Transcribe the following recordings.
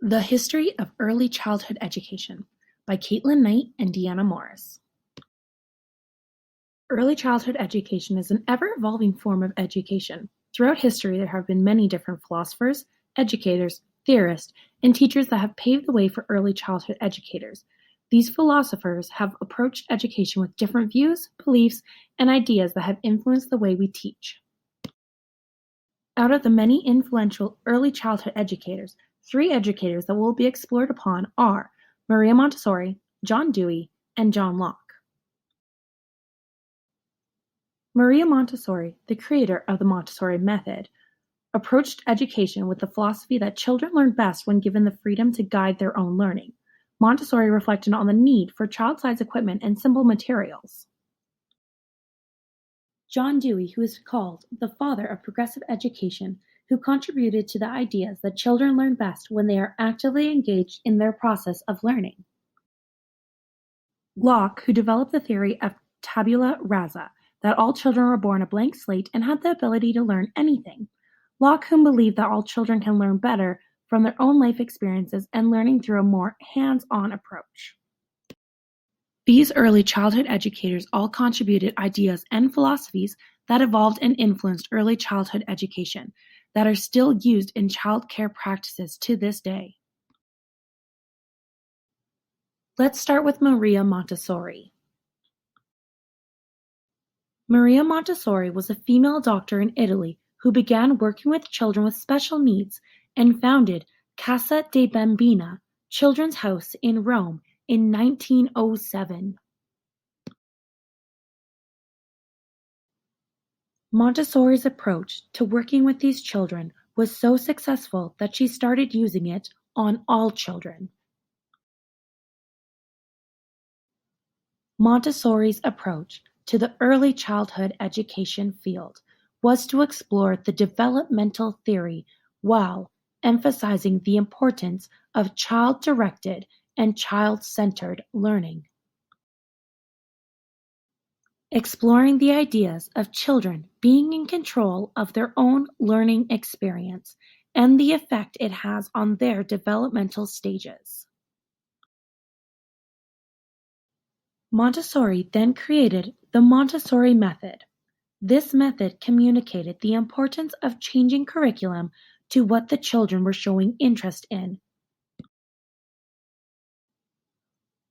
The History of Early Childhood Education by Caitlin Knight and Deanna Morris. Early childhood education is an ever-evolving form of education. Throughout history, there have been many different philosophers, educators, theorists, and teachers that have paved the way for early childhood educators. These philosophers have approached education with different views, beliefs, and ideas that have influenced the way we teach. Out of the many influential early childhood educators, three educators that will be explored upon are Maria Montessori, John Dewey, and John Locke. Maria Montessori, the creator of the Montessori method, approached education with the philosophy that children learn best when given the freedom to guide their own learning. Montessori reflected on the need for child-sized equipment and simple materials. John Dewey, who is called the father of progressive education, who contributed to the ideas that children learn best when they are actively engaged in their process of learning. Locke, who developed the theory of tabula rasa, that all children were born a blank slate and had the ability to learn anything. Locke, who believed that all children can learn better from their own life experiences and learning through a more hands-on approach. These early childhood educators all contributed ideas and philosophies that evolved and influenced early childhood education that are still used in child care practices to this day. Let's start with Maria Montessori. Maria Montessori was a female doctor in Italy who began working with children with special needs and founded Casa dei Bambini Children's House in Rome in 1907. Montessori's approach to working with these children was so successful that she started using it on all children. Montessori's approach to the early childhood education field was to explore the developmental theory while emphasizing the importance of child-directed and child-centered learning. Exploring the ideas of children being in control of their own learning experience and the effect it has on their developmental stages. Montessori then created the Montessori method. This method communicated the importance of changing curriculum to what the children were showing interest in,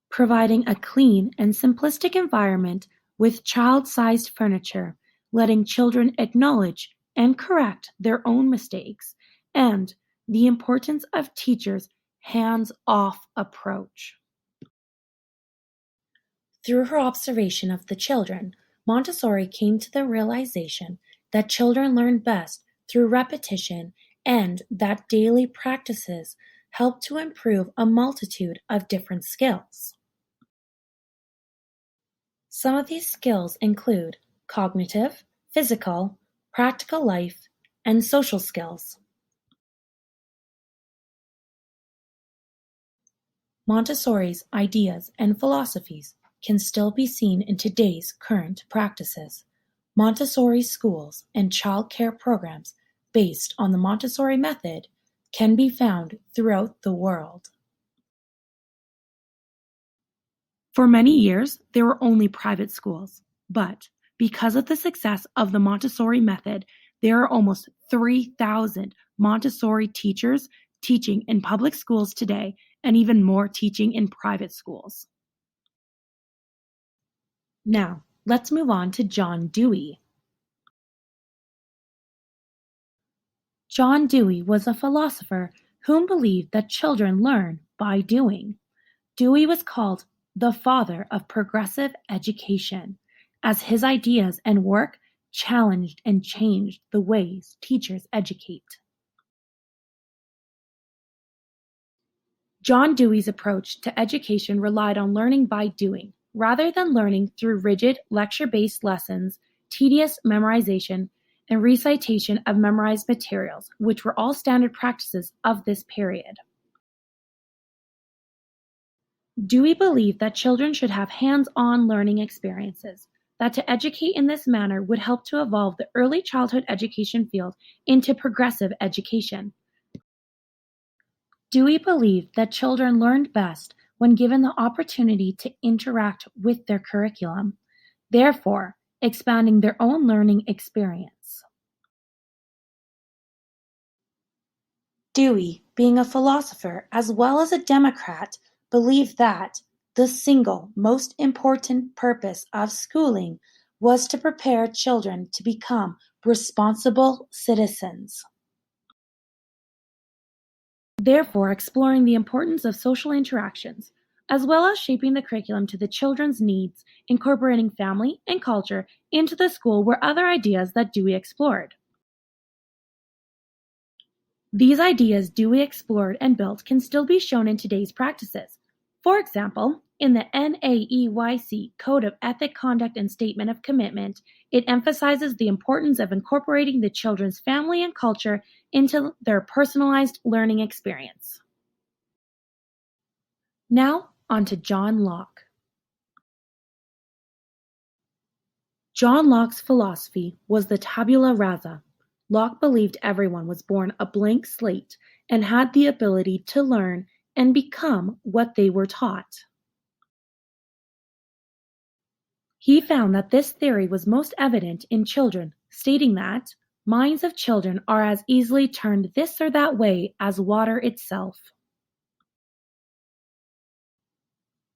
providing a clean and simplistic environment with child-sized furniture, letting children acknowledge and correct their own mistakes, and the importance of teachers' hands-off approach. Through her observation of the children, Montessori came to the realization that children learn best through repetition and that daily practices help to improve a multitude of different skills. Some of these skills include cognitive, physical, practical life, and social skills. Montessori's ideas and philosophies can still be seen in today's current practices. Montessori schools and child care programs based on the Montessori method can be found throughout the world. For many years, there were only private schools, but because of the success of the Montessori method, there are almost 3,000 Montessori teachers teaching in public schools today and even more teaching in private schools. Now, let's move on to John Dewey. John Dewey was a philosopher whom believed that children learn by doing. Dewey was called the father of progressive education, as his ideas and work challenged and changed the ways teachers educate. John Dewey's approach to education relied on learning by doing, rather than learning through rigid lecture-based lessons, tedious memorization, and recitation of memorized materials, which were all standard practices of this period. Dewey believed that children should have hands-on learning experiences, that to educate in this manner would help to evolve the early childhood education field into progressive education. Dewey believed that children learned best when given the opportunity to interact with their curriculum, therefore expanding their own learning experience. Dewey, being a philosopher as well as a Democrat, believed that the single most important purpose of schooling was to prepare children to become responsible citizens. Therefore, exploring the importance of social interactions, as well as shaping the curriculum to the children's needs, incorporating family and culture into the school were other ideas that Dewey explored. These ideas Dewey explored and built can still be shown in today's practices. For example, in the NAEYC Code of Ethic, Conduct, and Statement of Commitment, it emphasizes the importance of incorporating the children's family and culture into their personalized learning experience. Now, on to John Locke. John Locke's philosophy was the tabula rasa. Locke believed everyone was born a blank slate and had the ability to learn and become what they were taught. He found that this theory was most evident in children, stating that minds of children are as easily turned this or that way as water itself.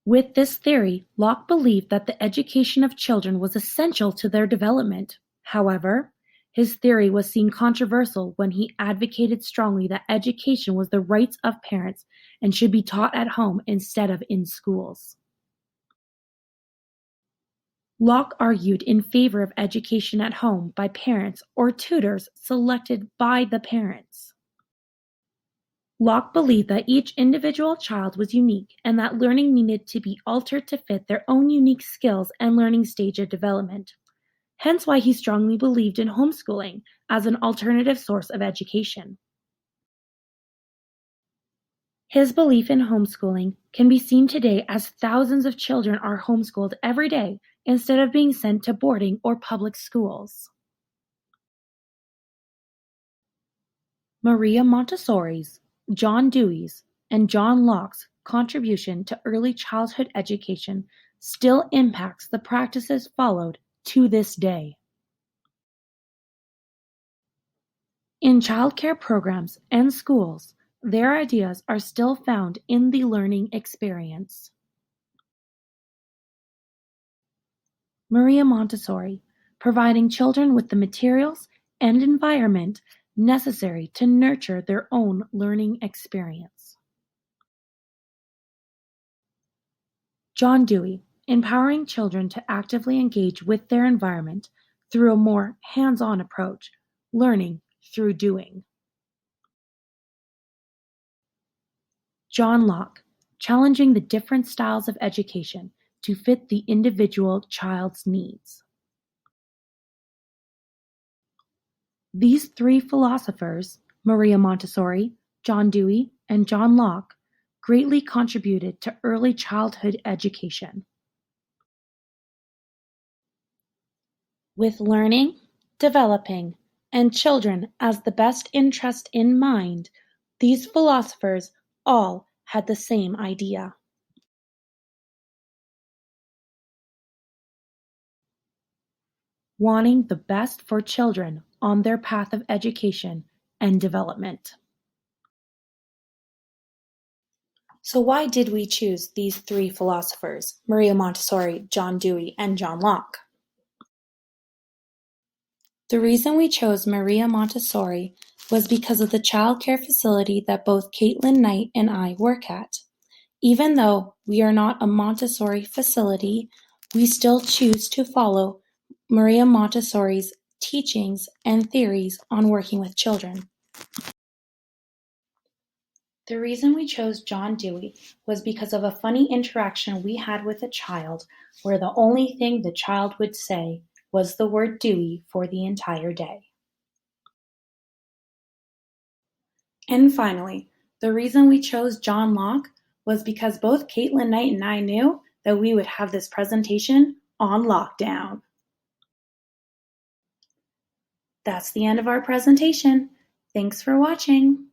With this theory, Locke believed that the education of children was essential to their development. However, his theory was seen controversial when he advocated strongly that education was the rights of parents and should be taught at home instead of in schools. Locke argued in favor of education at home by parents or tutors selected by the parents. Locke believed that each individual child was unique and that learning needed to be altered to fit their own unique skills and learning stage of development. Hence why he strongly believed in homeschooling as an alternative source of education. His belief in homeschooling can be seen today as thousands of children are homeschooled every day instead of being sent to boarding or public schools. Maria Montessori's, John Dewey's, and John Locke's contribution to early childhood education still impacts the practices followed to this day. In childcare programs and schools, their ideas are still found in the learning experience. Maria Montessori, providing children with the materials and environment necessary to nurture their own learning experience. John Dewey, empowering children to actively engage with their environment through a more hands-on approach, learning through doing. John Locke, challenging the different styles of education to fit the individual child's needs. These three philosophers, Maria Montessori, John Dewey, and John Locke, greatly contributed to early childhood education. With learning, developing, and children as the best interest in mind, these philosophers all had the same idea. Wanting the best for children on their path of education and development. So why did we choose these three philosophers, Maria Montessori, John Dewey, and John Locke? The reason we chose Maria Montessori was because of the childcare facility that both Caitlin Knight and I work at. Even though we are not a Montessori facility, we still choose to follow Maria Montessori's teachings and theories on working with children. The reason we chose John Dewey was because of a funny interaction we had with a child where the only thing the child would say was the word Dewey for the entire day. And finally, the reason we chose John Locke was because both Caitlin Knight and I knew that we would have this presentation on lockdown. That's the end of our presentation. Thanks for watching.